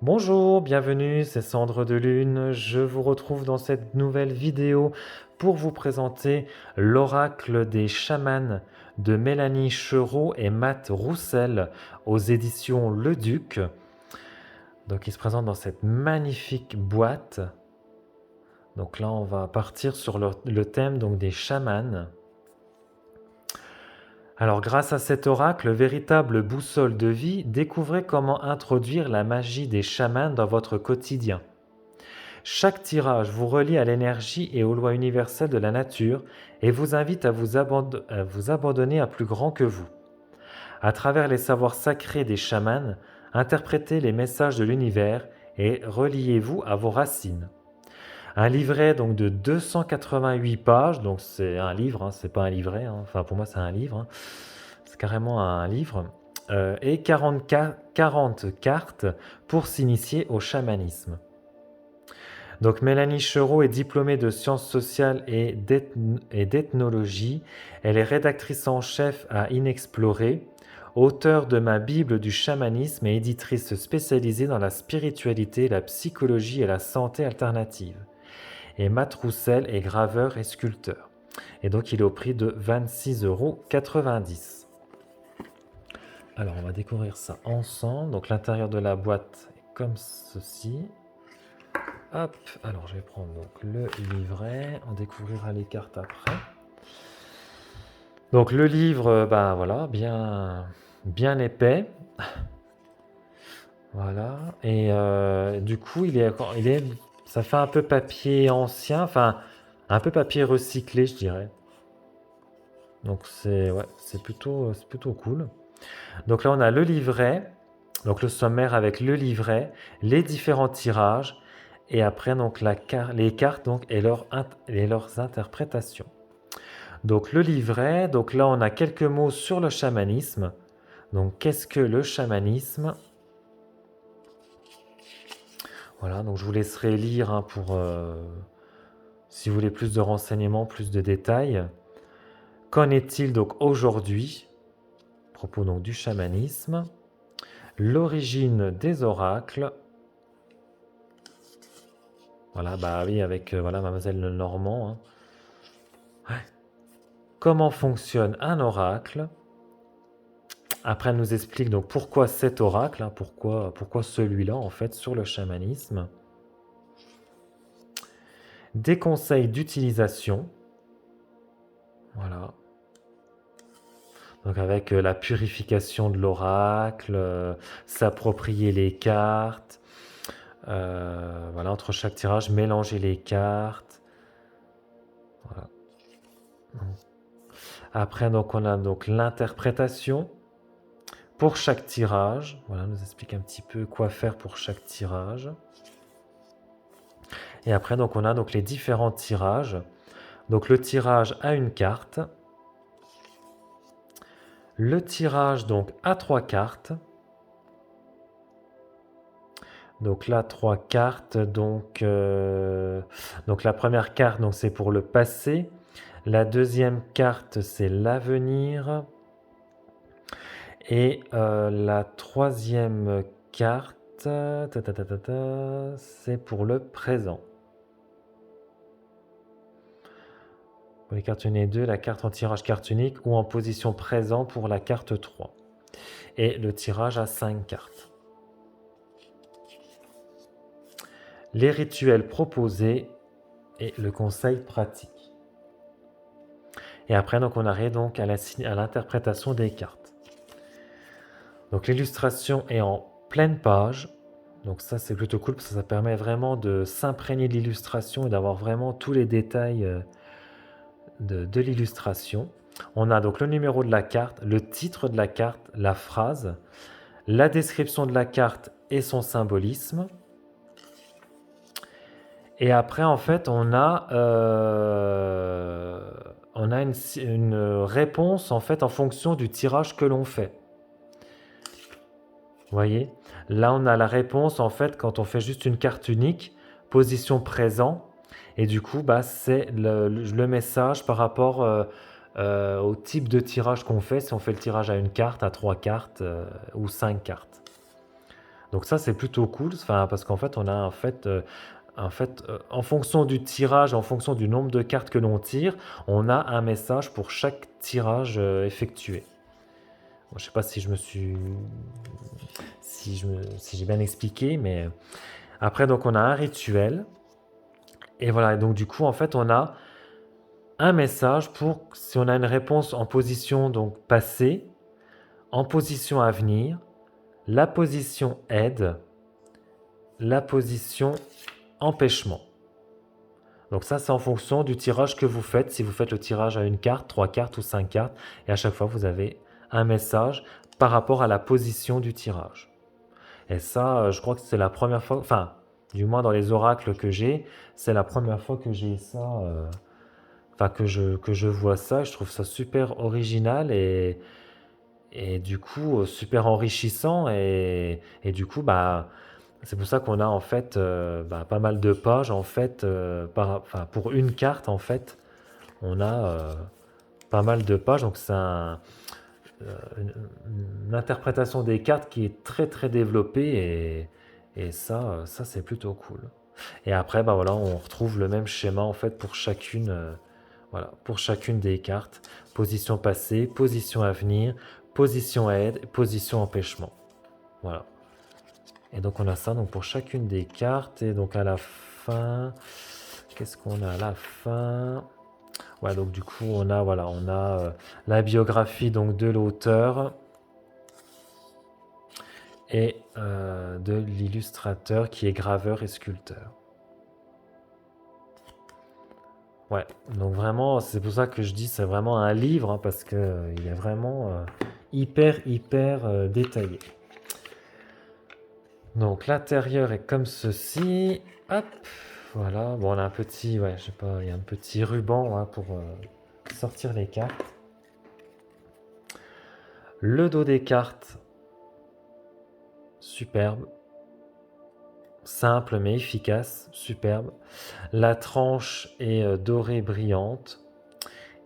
Bonjour, bienvenue, c'est Cendre de Lune. Je vous retrouve dans cette nouvelle vidéo pour vous présenter l'oracle des chamans de Mélanie Chereau et Matt Roussel aux éditions Le Duc. Donc il se présente dans cette magnifique boîte. Donc là on va partir sur le thème donc des chamans. Alors grâce à cet oracle, véritable boussole de vie, découvrez comment introduire la magie des chamans dans votre quotidien. Chaque tirage vous relie à l'énergie et aux lois universelles de la nature et vous invite à vous abandonner à plus grand que vous. À travers les savoirs sacrés des chamans, interprétez les messages de l'univers et reliez-vous à vos racines. Un livret donc de 288 pages, donc c'est un livre, hein, c'est pas un livret, hein. Enfin pour moi c'est un livre, hein. C'est carrément un livre, et 40 cartes pour s'initier au chamanisme. Donc Mélanie Chereau est diplômée de sciences sociales et d'ethnologie. Elle est rédactrice en chef à Inexploré, auteure de ma Bible du chamanisme et éditrice spécialisée dans la spiritualité, la psychologie et la santé alternative. Et Matt Roussel est graveur et sculpteur. Et donc il est au prix de 26,90 €. Alors on va découvrir ça ensemble. Donc l'intérieur de la boîte est comme ceci. Hop, alors je vais prendre donc le livret, on découvrira les cartes après. Donc le livre, ben voilà, bien épais, voilà. Et du coup, ça fait un peu papier ancien, enfin un peu papier recyclé, je dirais. Donc ouais, c'est plutôt cool. Donc là, on a le livret, donc le sommaire avec le livret, les différents tirages, et après donc les cartes donc, et leurs interprétations. Donc le livret, donc là on a quelques mots sur le chamanisme. Donc qu'est-ce que le chamanisme? Voilà, donc je vous laisserai lire hein, si vous voulez plus de renseignements, plus de détails. Qu'en est-il donc aujourd'hui? À propos donc du chamanisme. L'origine des oracles. Voilà, bah oui, avec voilà, Mademoiselle Lenormand. Hein. Ouais. Comment fonctionne un oracle? Après, elle nous explique donc pourquoi cet oracle, hein, pourquoi celui-là en fait sur le chamanisme. Des conseils d'utilisation. Voilà. Donc avec la purification de l'oracle, s'approprier les cartes. Voilà, entre chaque tirage, mélanger les cartes. Voilà. Après, donc, on a donc l'interprétation pour chaque tirage. Voilà, on nous explique un petit peu quoi faire pour chaque tirage. Et après, donc, on a donc les différents tirages. Donc, le tirage à une carte. Le tirage donc à 3 cartes. Donc là, 3 cartes. Donc la première carte, donc c'est pour le passé. La deuxième carte, c'est l'avenir. Et la troisième carte, c'est pour le présent. Pour les cartes 1 et 2, la carte en tirage carte unique ou en position présent pour la carte 3. Et le tirage à 5 cartes. Les rituels proposés et le conseil pratique. Et après, donc, on arrive donc à l'interprétation des cartes. Donc l'illustration est en pleine page. Donc ça, c'est plutôt cool parce que ça permet vraiment de s'imprégner de l'illustration et d'avoir vraiment tous les détails de l'illustration. On a donc le numéro de la carte, le titre de la carte, la phrase, la description de la carte et son symbolisme. Et après, en fait, on a une réponse en fait en fonction du tirage que l'on fait. Vous voyez? Là, on a la réponse en fait quand on fait juste une carte unique, position présent, et du coup, bah, c'est le message par rapport au type de tirage qu'on fait, si on fait le tirage à une carte, à 3 cartes ou 5 cartes. Donc ça, c'est plutôt cool, enfin, parce qu'en fait, on a en fonction du tirage, en fonction du nombre de cartes que l'on tire, on a un message pour chaque tirage effectué. Bon, je sais pas si je me suis, si j'ai bien expliqué, mais après, donc on a un rituel. Et voilà, donc du coup, en fait, on a un message pour si on a une réponse en position donc passée, en position à venir, la position aide, la position empêchement. Donc ça, c'est en fonction du tirage que vous faites. Si vous faites le tirage à une carte, 3 cartes ou 5 cartes, et à chaque fois, vous avez un message par rapport à la position du tirage. Et ça, je crois que c'est la première fois, enfin, du moins dans les oracles que j'ai, c'est la première fois que j'ai ça, enfin que je vois ça. Je trouve ça super original et du coup super enrichissant et du coup, bah, c'est pour ça qu'on a en fait bah, pas mal de pages en fait, enfin, pour une carte en fait, on a pas mal de pages, donc c'est une interprétation des cartes qui est très très développée et ça c'est plutôt cool. Et après, bah voilà, on retrouve le même schéma en fait pour chacune, voilà, pour chacune des cartes. Position passée, position à venir, position aide, position empêchement. Voilà. Et donc on a ça donc pour chacune des cartes. Et donc à la fin, qu'est-ce qu'on a à la fin? Ouais, donc du coup on a voilà, on a la biographie donc de l'auteur et de l'illustrateur qui est graveur et sculpteur. Ouais, donc vraiment, c'est pour ça que je dis c'est vraiment un livre, hein, parce qu'il est vraiment hyper détaillé. Donc l'intérieur est comme ceci. Hop, voilà. Bon, on a un petit, ouais, je sais pas, il y a un petit ruban hein, pour sortir les cartes. Le dos des cartes, superbe. Simple mais efficace, superbe. La tranche est dorée brillante.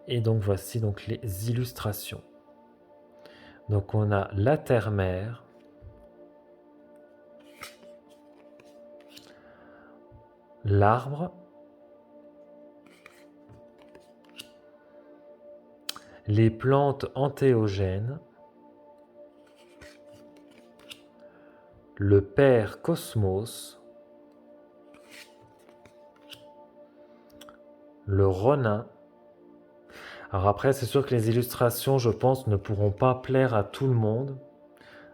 Et donc voici donc les illustrations. Donc on a la terre-mère, l'arbre, les plantes antéogènes, le père cosmos, le ronin. Alors après, c'est sûr que les illustrations, je pense, ne pourront pas plaire à tout le monde.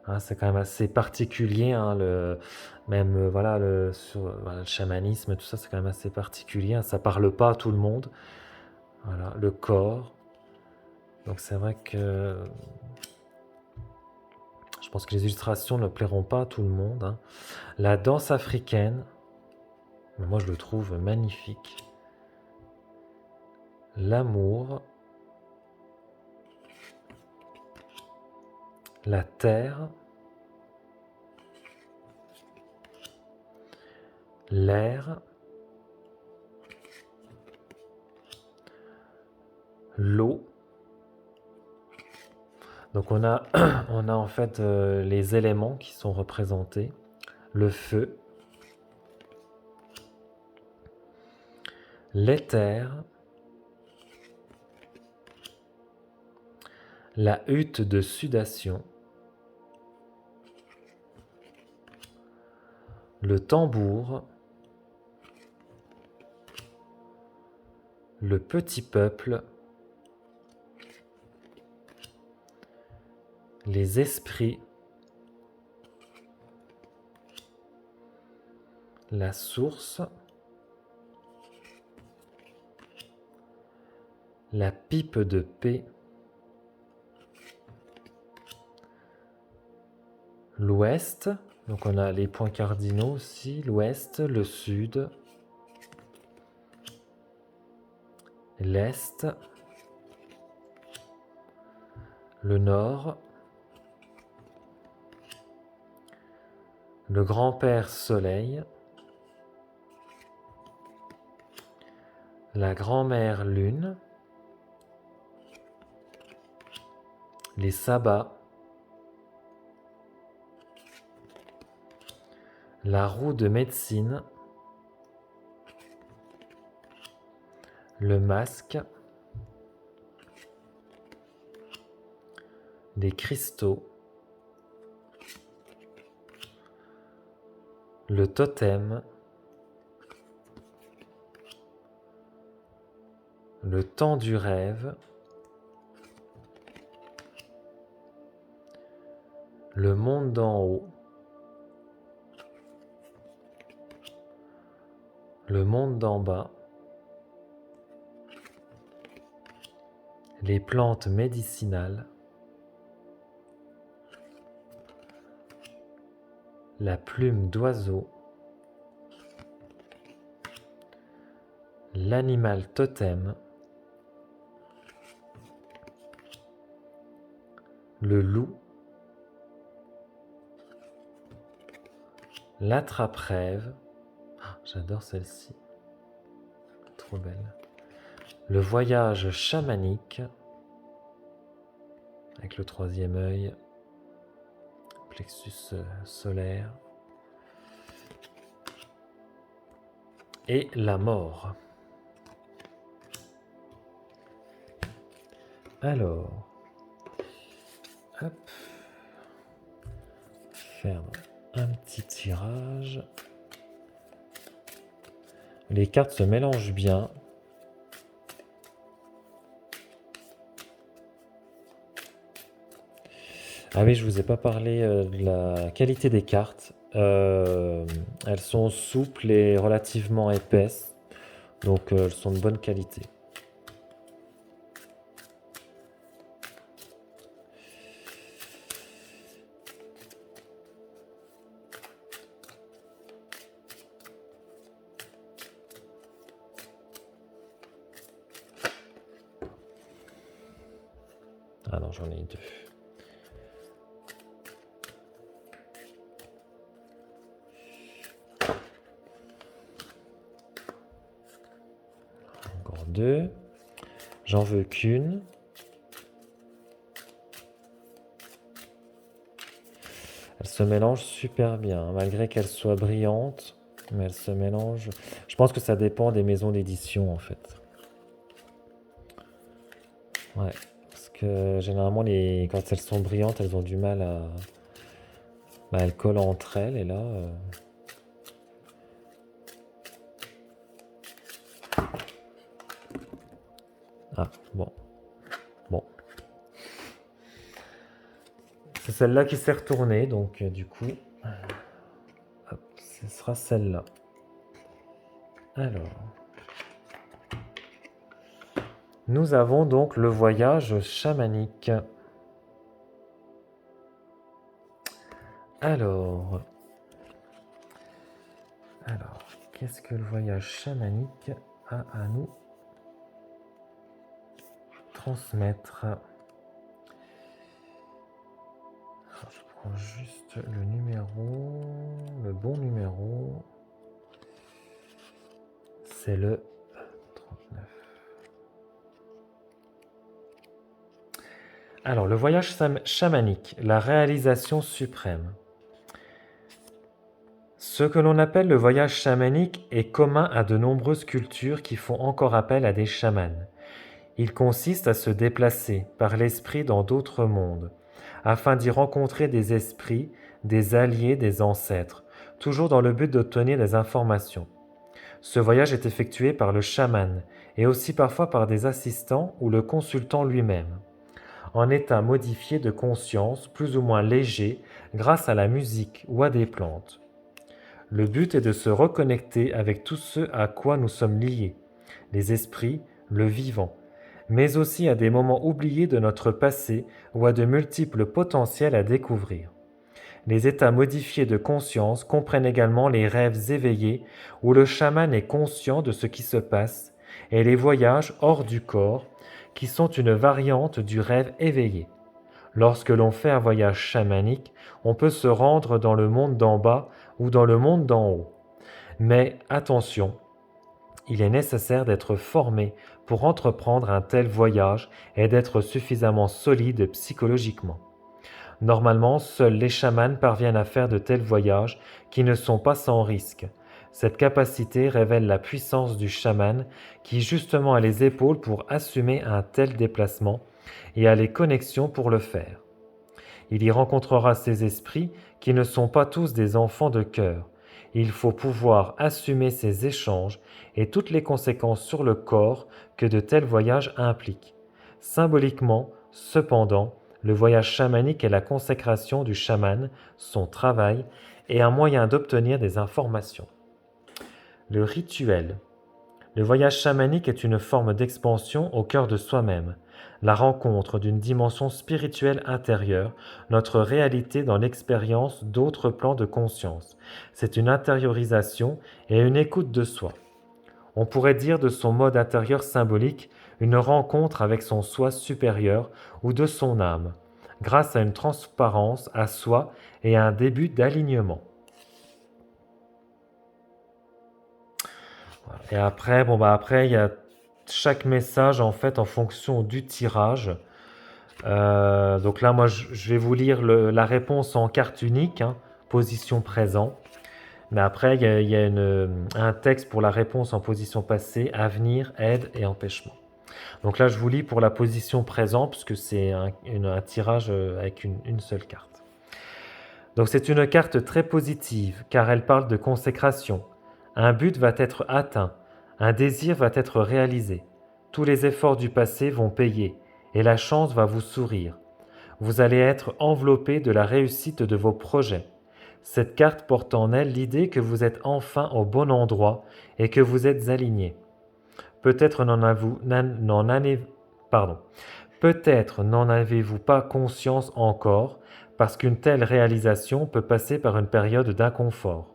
Hein, c'est quand même assez particulier, hein, même voilà, voilà, le chamanisme, tout ça, c'est quand même assez particulier. Hein, ça parle pas à tout le monde. Voilà, le corps. Donc c'est vrai que je pense que les illustrations ne plairont pas à tout le monde. Hein. La danse africaine, moi je le trouve magnifique. L'amour, la terre, l'air, l'eau. Donc on a, on a en fait les éléments qui sont représentés. Le feu, l'éther, la hutte de sudation, le tambour, le petit peuple, les esprits, la source, la pipe de paix, l'ouest, donc on a les points cardinaux aussi, l'ouest, le sud, l'est, le nord, le grand-père soleil, la grand-mère lune, les sabbats, la roue de médecine, le masque, des cristaux, le totem, le temps du rêve, le monde d'en haut, le monde d'en bas, les plantes médicinales, la plume d'oiseau, l'animal totem, le loup, l'attrape-rêve, j'adore celle-ci, trop belle, le voyage chamanique, avec le troisième œil, plexus solaire, et la mort. Alors, hop, faire un petit tirage. Les cartes se mélangent bien. Ah oui, je vous ai pas parlé de la qualité des cartes. Elles sont souples et relativement épaisses, donc elles sont de bonne qualité. Ah non, j'en ai deux. Encore deux. J'en veux qu'une. Elle se mélange super bien, malgré qu'elle soit brillante, mais elle se mélange. Je pense que ça dépend des maisons d'édition en fait. Ouais, parce que généralement quand elles sont brillantes, elles ont du mal à... Bah, elles collent entre elles et là... Ah, bon. Bon. C'est celle-là qui s'est retournée, donc du coup... Hop, ce sera celle-là. Alors... Nous avons donc le voyage chamanique. Alors, qu'est-ce que le voyage chamanique a à nous transmettre? Alors, je prends juste le numéro, le bon numéro. C'est le 39. Alors, le voyage chamanique, la réalisation suprême. Ce que l'on appelle le voyage chamanique est commun à de nombreuses cultures qui font encore appel à des chamans. Il consiste à se déplacer par l'esprit dans d'autres mondes, afin d'y rencontrer des esprits, des alliés, des ancêtres, toujours dans le but d'obtenir des informations. Ce voyage est effectué par le chaman et aussi parfois par des assistants ou le consultant lui-même, en état modifié de conscience plus ou moins léger grâce à la musique ou à des plantes. Le but est de se reconnecter avec tout ce à quoi nous sommes liés, les esprits, le vivant, mais aussi à des moments oubliés de notre passé ou à de multiples potentiels à découvrir. Les états modifiés de conscience comprennent également les rêves éveillés où le chaman est conscient de ce qui se passe et les voyages hors du corps qui sont une variante du rêve éveillé. Lorsque l'on fait un voyage chamanique, on peut se rendre dans le monde d'en bas ou dans le monde d'en haut. Mais attention, il est nécessaire d'être formé pour entreprendre un tel voyage et d'être suffisamment solide psychologiquement. Normalement, seuls les chamans parviennent à faire de tels voyages qui ne sont pas sans risque. Cette capacité révèle la puissance du chaman qui justement a les épaules pour assumer un tel déplacement et a les connexions pour le faire. Il y rencontrera ces esprits qui ne sont pas tous des enfants de cœur. Il faut pouvoir assumer ces échanges et toutes les conséquences sur le corps que de tels voyages impliquent. Symboliquement, cependant, le voyage chamanique est la consécration du chaman, son travail et un moyen d'obtenir des informations. Le rituel. Le voyage chamanique est une forme d'expansion au cœur de soi-même, la rencontre d'une dimension spirituelle intérieure, notre réalité dans l'expérience d'autres plans de conscience. C'est une intériorisation et une écoute de soi. On pourrait dire de son mode intérieur symbolique une rencontre avec son soi supérieur ou de son âme, grâce à une transparence à soi et à un début d'alignement. Et après, après, il y a chaque message en fait en fonction du tirage. Donc là, moi, je vais vous lire la réponse en carte unique, hein, position présent. Mais après, il y a un texte pour la réponse en position passée, avenir, aide et empêchement. Donc là, je vous lis pour la position présent, puisque c'est un tirage avec une seule carte. Donc c'est une carte très positive, car elle parle de consécration. Un but va être atteint, un désir va être réalisé. Tous les efforts du passé vont payer, et la chance va vous sourire. Vous allez être enveloppé de la réussite de vos projets. Cette carte porte en elle l'idée que vous êtes enfin au bon endroit et que vous êtes aligné. Peut-être n'en avez-vous pas conscience encore, parce qu'une telle réalisation peut passer par une période d'inconfort.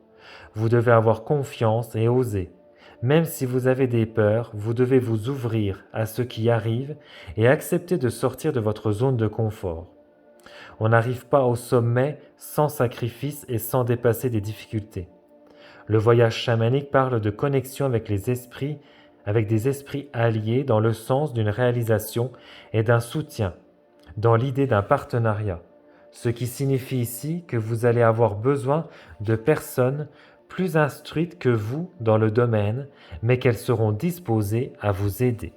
Vous devez avoir confiance et oser. Même si vous avez des peurs, vous devez vous ouvrir à ce qui arrive et accepter de sortir de votre zone de confort. On n'arrive pas au sommet sans sacrifice et sans dépasser des difficultés. Le voyage chamanique parle de connexion avec les esprits, avec des esprits alliés dans le sens d'une réalisation et d'un soutien, dans l'idée d'un partenariat. Ce qui signifie ici que vous allez avoir besoin de personnes plus instruites que vous dans le domaine, mais qu'elles seront disposées à vous aider.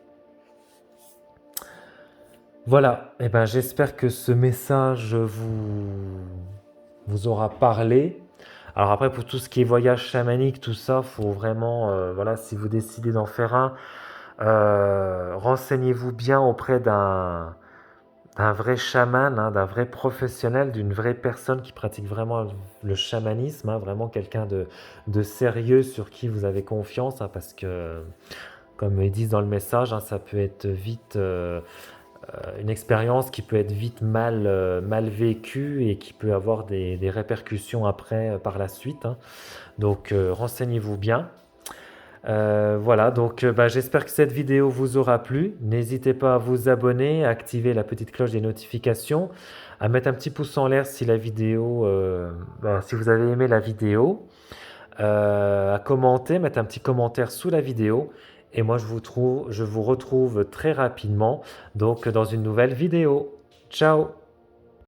Voilà, j'espère que ce message vous aura parlé. Alors après, pour tout ce qui est voyage chamanique, tout ça, faut vraiment, si vous décidez d'en faire un, renseignez-vous bien auprès d'un vrai chaman, hein, d'un vrai professionnel, d'une vraie personne qui pratique vraiment le chamanisme, hein, vraiment quelqu'un de sérieux sur qui vous avez confiance, hein, parce que, comme ils disent dans le message, hein, ça peut être vite une expérience qui peut être vite mal vécue et qui peut avoir des répercussions après par la suite, hein. Donc renseignez-vous bien. Voilà, donc j'espère que cette vidéo vous aura plu. N'hésitez pas à vous abonner, à activer la petite cloche des notifications, à mettre un petit pouce en l'air si la vidéo, si vous avez aimé la vidéo, à commenter, mettre un petit commentaire sous la vidéo. Et moi, je vous retrouve très rapidement donc dans une nouvelle vidéo. Ciao!